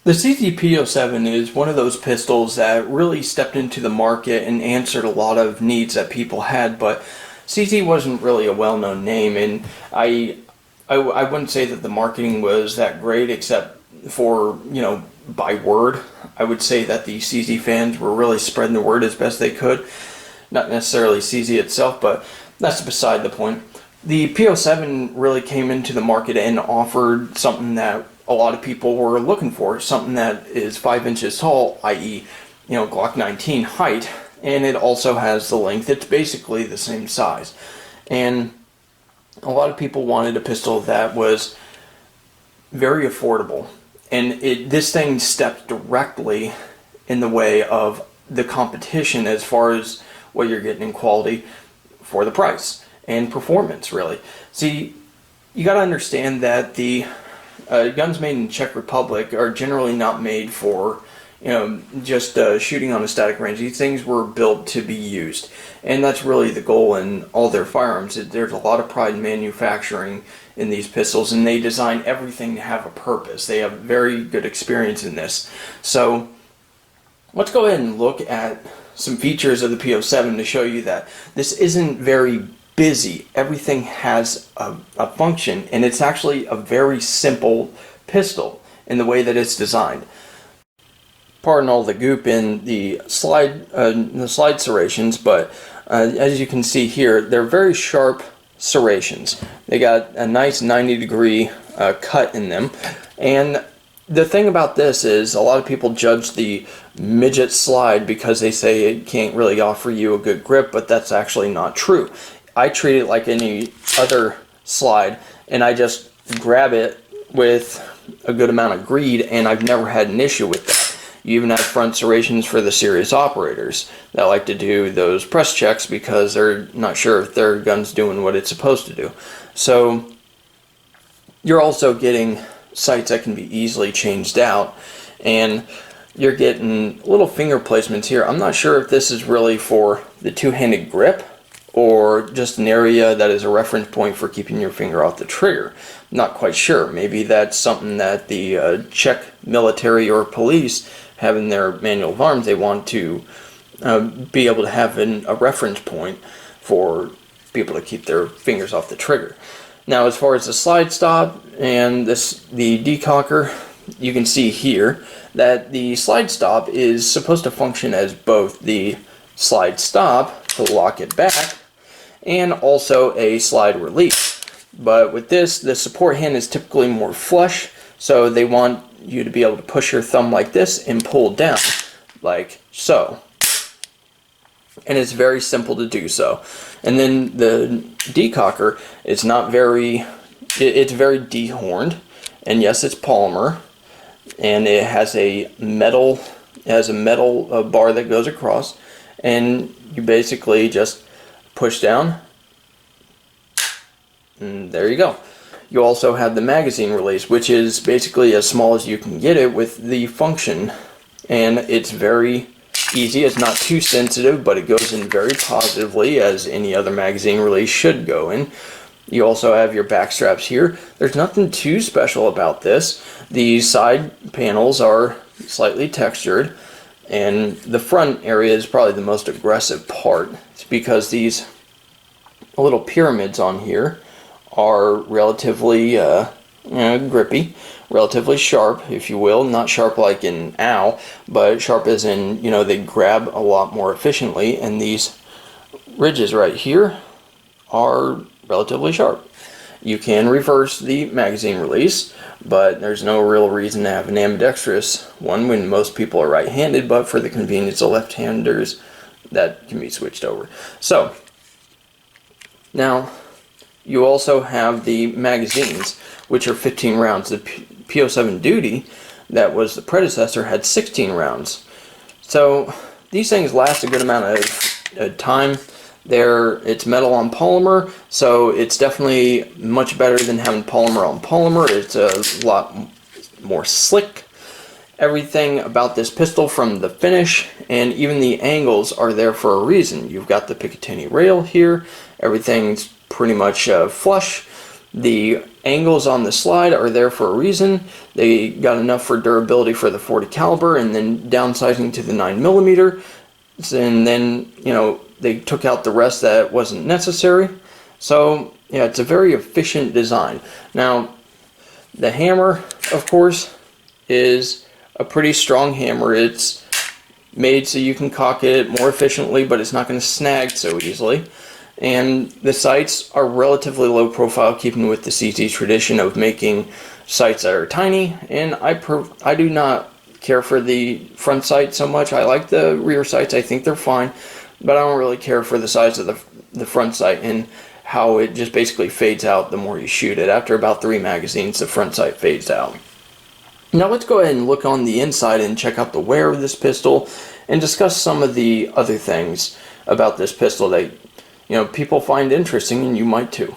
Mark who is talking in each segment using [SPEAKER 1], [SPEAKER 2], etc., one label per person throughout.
[SPEAKER 1] The CZ-P-07 is one of those pistols that really stepped into the market and answered a lot of needs that people had, but CZ wasn't really a well-known name, and I wouldn't say that the marketing was that great, except for, by word. I would say that the CZ fans were really spreading the word as best they could. Not necessarily CZ itself, but that's beside the point. The P-07 really came into the market and offered something that a lot of people were looking for, something that is 5 inches tall, i.e., Glock 19 height, and it also has the length. It's basically the same size. And a lot of people wanted a pistol that was very affordable. And this thing stepped directly in the way of the competition as far as what you're getting in quality for the price and performance, really. See, you got to understand that the guns made in Czech Republic are generally not made for just shooting on a static range. These things were built to be used, and that's really the goal in all their firearms. There's a lot of pride in manufacturing in these pistols, and they design everything to have a purpose. They have very good experience in this. So let's go ahead and look at some features of the P-07 to show you that this isn't very busy. Everything has a function, and it's actually a very simple pistol in the way that it's designed. Pardon all the goop in the slide serrations, but as you can see here, they're very sharp serrations. They got a nice 90-degree cut in them, and the thing about this is a lot of people judge the midget slide because they say it can't really offer you a good grip, but that's actually not true. I treat it like any other slide, and I just grab it with a good amount of greed, and I've never had an issue with that. You even have front serrations for the serious operators that like to do those press checks because they're not sure if their gun's doing what it's supposed to do. So you're also getting sights that can be easily changed out, and you're getting little finger placements here. I'm not sure if this is really for the two-handed grip or just an area that is a reference point for keeping your finger off the trigger. Not quite sure. Maybe that's something that the Czech military or police have in their manual of arms. They want to be able to have a reference point for people to keep their fingers off the trigger. Now, as far as the slide stop and the decocker, you can see here that the slide stop is supposed to function as both the slide stop to lock it back and also a slide release. But with this, the support hand is typically more flush, so they want you to be able to push your thumb like this and pull down like so. And it's very simple to do so. And then the decocker is not very, it's very dehorned, and yes, it's polymer, and it has a metal bar that goes across, and you basically just push down, and there you go. You also have the magazine release, which is basically as small as you can get it with the function, and it's very easy. It's not too sensitive, but it goes in very positively, as any other magazine release should go in. You also have your back straps here. There's nothing too special about this. The side panels are slightly textured, and the front area is probably the most aggressive part. It's because these little pyramids on here are relatively grippy, relatively sharp, if you will. Not sharp like in ow, but sharp as in, they grab a lot more efficiently, and these ridges right here are relatively sharp. You can reverse the magazine release, but there's no real reason to have an ambidextrous one when most people are right-handed, but for the convenience of left-handers, that can be switched over. So, now, you also have the magazines, which are 15 rounds. The P-07 Duty, that was the predecessor, had 16 rounds. So these things last a good amount of time. It's metal on polymer, so it's definitely much better than having polymer on polymer. It's a lot more slick. Everything about this pistol, from the finish and even the angles, are there for a reason. You've got the Picatinny rail here. Everything's pretty much flush. The angles on the slide are there for a reason. They got enough for durability for the 40 caliber, and then downsizing to the 9mm. And then, you know, they took out the rest that wasn't necessary. So, yeah, it's a very efficient design. Now, the hammer, of course, is a pretty strong hammer. It's made so you can cock it more efficiently, but it's not going to snag so easily. And the sights are relatively low profile, keeping with the CZ tradition of making sights that are tiny. And I do not care for the front sight so much. I like the rear sights. I think they're fine, but I don't really care for the size of the front sight and how it just basically fades out the more you shoot it. After about 3 magazines, the front sight fades out. Now let's go ahead and look on the inside and check out the wear of this pistol and discuss some of the other things about this pistol that, you know, people find interesting, and you might too.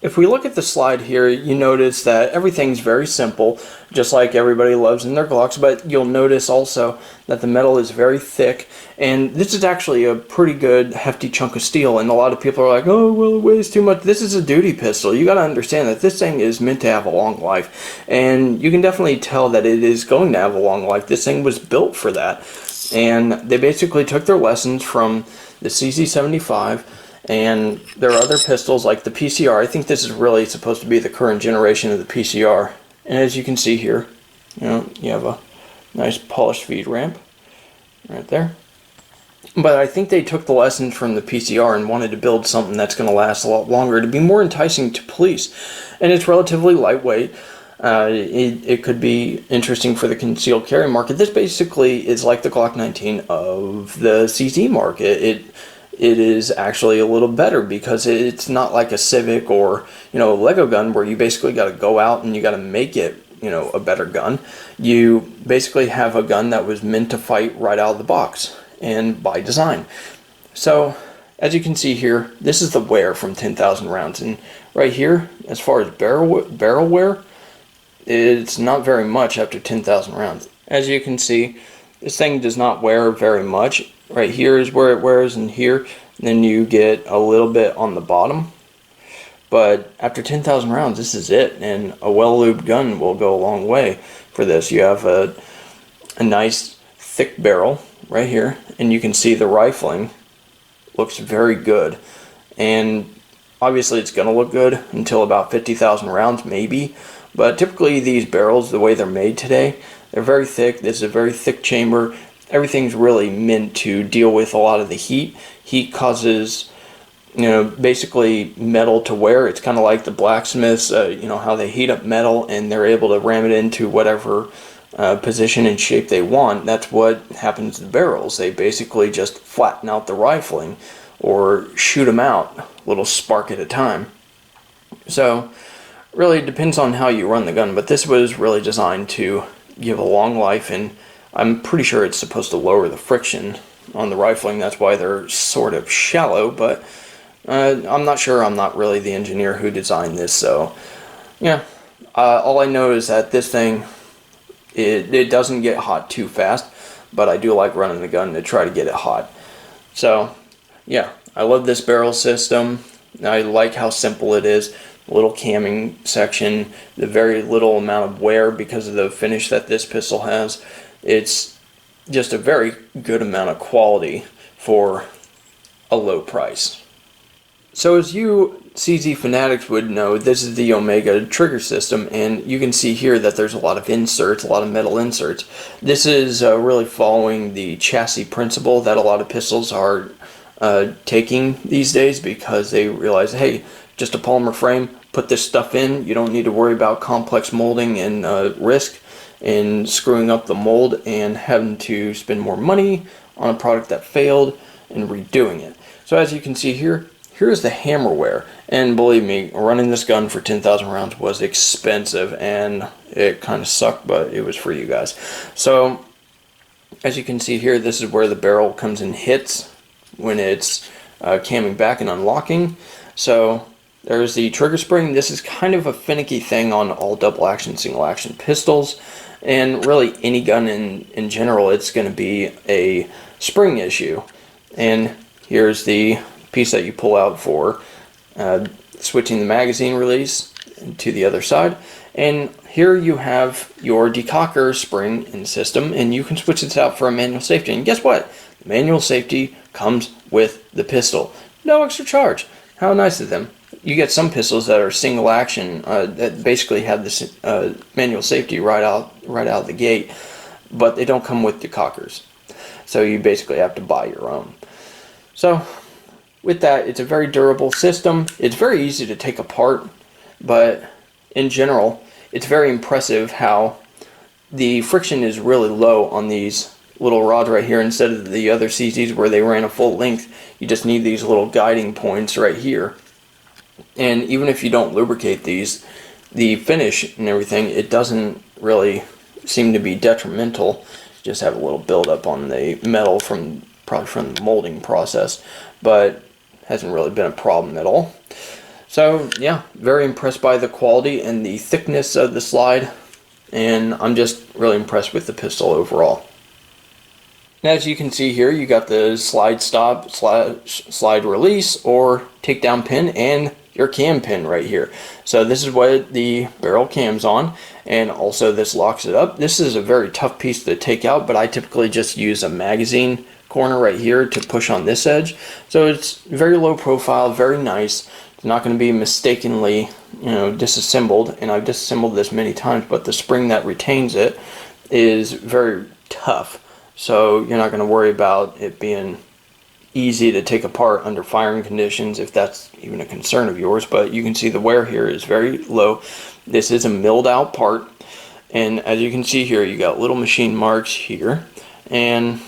[SPEAKER 1] If we look at the slide here, you notice that everything's very simple, just like everybody loves in their Glocks, but you'll notice also that the metal is very thick, and this is actually a pretty good hefty chunk of steel, and a lot of people are like, oh, well, it weighs too much. This is a duty pistol. You got to understand that this thing is meant to have a long life, and you can definitely tell that it is going to have a long life. This thing was built for that, and they basically took their lessons from the CZ75, and there are other pistols like the PCR. I think this is really supposed to be the current generation of the PCR. And as you can see here, you know, you have a nice polished feed ramp right there. But I think they took the lessons from the PCR and wanted to build something that's going to last a lot longer, to be more enticing to police. And it's relatively lightweight. It could be interesting for the concealed carry market. This basically is like the Glock 19 of the CZ market. It is actually a little better because it's not like a Civic or, you know, a Lego gun where you basically got to go out and you got to make it, you know, a better gun. You basically have a gun that was meant to fight right out of the box and by design. So as you can see here, this is the wear from 10,000 rounds, and right here, as far as barrel wear, it's not very much after 10,000 rounds. As you can see, this thing does not wear very much. Right here is where it wears, and here, then you get a little bit on the bottom. But after 10,000 rounds, this is it, and a well-lubed gun will go a long way for this. You have a nice thick barrel right here, and you can see the rifling looks very good. And obviously it's going to look good until about 50,000 rounds, maybe. But typically these barrels, the way they're made today, they're very thick. This is a very thick chamber. Everything's really meant to deal with a lot of the heat. Heat causes, you know, basically metal to wear. It's kind of like the blacksmiths, you know, how they heat up metal and they're able to ram it into whatever position and shape they want. That's what happens to the barrels. They basically just flatten out the rifling or shoot them out a little spark at a time. So really it depends on how you run the gun, but this was really designed to give a long life, and I'm pretty sure it's supposed to lower the friction on the rifling. That's why they're sort of shallow, but I'm not sure. I'm not really the engineer who designed this, so yeah. All I know is that this thing, it doesn't get hot too fast, but I do like running the gun to try to get it hot. So yeah, I love this barrel system. I like how simple it is. Little camming section, the very little amount of wear because of the finish that this pistol has. It's just a very good amount of quality for a low price. So as you CZ fanatics would know, this is the Omega trigger system, and you can see here that there's a lot of inserts, a lot of metal inserts. This is really following the chassis principle that a lot of pistols are taking these days, because they realize, hey, just a polymer frame, put this stuff in, you don't need to worry about complex molding and risk in screwing up the mold and having to spend more money on a product that failed and redoing it. So as you can see here, here's the hammer wear, and believe me, running this gun for 10,000 rounds was expensive, and it kind of sucked, but it was for you guys. So as you can see here, this is where the barrel comes and hits when it's camming back and unlocking. So there's the trigger spring. This is kind of a finicky thing on all double action, single action pistols, and really any gun in general. It's going to be a spring issue. And here's the piece that you pull out for switching the magazine release to the other side. And here you have your decocker spring and system, and you can switch this out for a manual safety. And guess what? The manual safety comes with the pistol. No extra charge. How nice of them. You get some pistols that are single action that basically have this manual safety right out of the gate, but they don't come with decockers. So you basically have to buy your own. So with that, it's a very durable system. It's very easy to take apart, but in general, it's very impressive how the friction is really low on these little rods right here. Instead of the other CZs where they ran a full length, you just need these little guiding points right here. And even if you don't lubricate these, the finish and everything, it doesn't really seem to be detrimental. Just have a little buildup on the metal probably from the molding process, but hasn't really been a problem at all. So yeah, very impressed by the quality and the thickness of the slide, and I'm just really impressed with the pistol overall. Now, as you can see here, you got the slide stop, slide release, or takedown pin, and your cam pin right here. So this is what the barrel cam's on, and also this locks it up. This is a very tough piece to take out, but I typically just use a magazine corner right here to push on this edge. So it's very low profile, very nice. It's not going to be mistakenly, disassembled, and I've disassembled this many times, but the spring that retains it is very tough. So you're not going to worry about it being easy to take apart under firing conditions, if that's even a concern of yours. But you can see the wear here is very low. This is a milled out part, and as you can see here, you got little machine marks here, and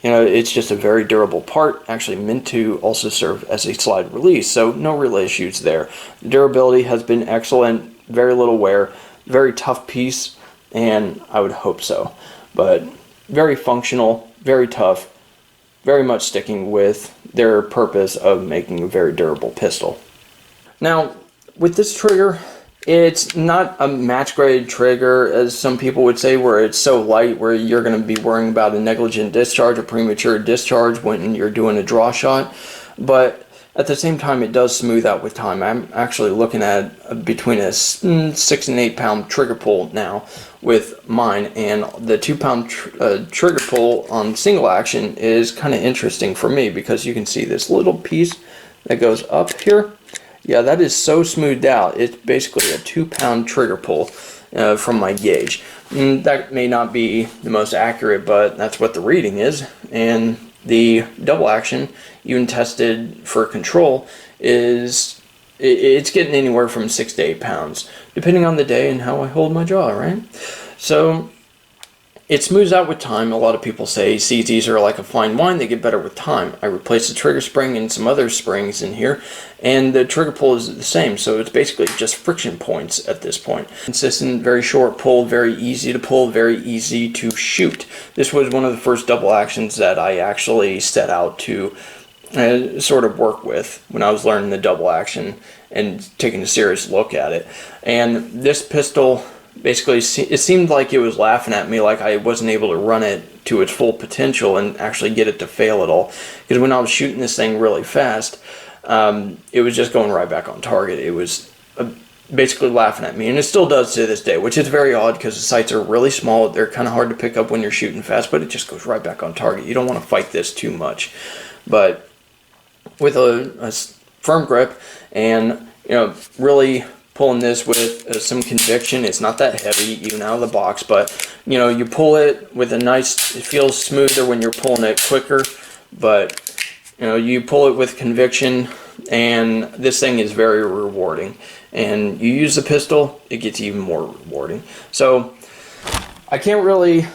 [SPEAKER 1] it's just a very durable part, actually meant to also serve as a slide release, so no real issues there. The durability has been excellent, very little wear, very tough piece, and I would hope so. But very functional, very tough, very much sticking with their purpose of making a very durable pistol. Now, with this trigger, it's not a match grade trigger, as some people would say, where it's so light where you're going to be worrying about a negligent discharge or premature discharge when you're doing a draw shot. But at the same time, it does smooth out with time. I'm actually looking at between a 6 and 8 pound trigger pull now with mine, and the 2 pound trigger pull on single action is kind of interesting for me, because you can see this little piece that goes up here. Yeah, that is so smoothed out. It's basically a 2 pound trigger pull from my gauge. That may not be the most accurate, but that's what the reading is. And the double action, even tested for control, it's getting anywhere from 6 to 8 pounds, depending on the day and how I hold my jaw, right? So it smooths out with time. A lot of people say CZs are like a fine wine, they get better with time. I replaced the trigger spring and some other springs in here, and the trigger pull is the same, so it's basically just friction points at this point. Consistent, very short pull, very easy to pull, very easy to shoot. This was one of the first double actions that I actually set out to sort of work with when I was learning the double action and taking a serious look at it. And this pistol, basically, it seemed like it was laughing at me, like I wasn't able to run it to its full potential and actually get it to fail at all. Because when I was shooting this thing really fast, it was just going right back on target. It was basically laughing at me, and it still does to this day, which is very odd because the sights are really small. They're kind of hard to pick up when you're shooting fast, but it just goes right back on target. You don't want to fight this too much. But with a firm grip and really pulling this with some conviction, it's not that heavy even out of the box, but you pull it with a nice, it feels smoother when you're pulling it quicker, but you pull it with conviction, and this thing is very rewarding. And you use the pistol, it gets even more rewarding. So I can't really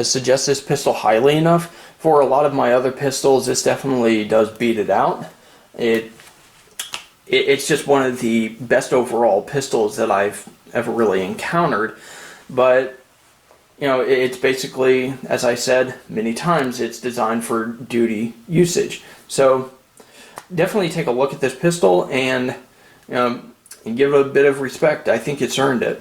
[SPEAKER 1] suggest this pistol highly enough. For a lot of my other pistols, this definitely does beat it out. It's just one of the best overall pistols that I've ever really encountered. But it's basically, as I said many times, it's designed for duty usage. So definitely take a look at this pistol and give it a bit of respect. I think it's earned it.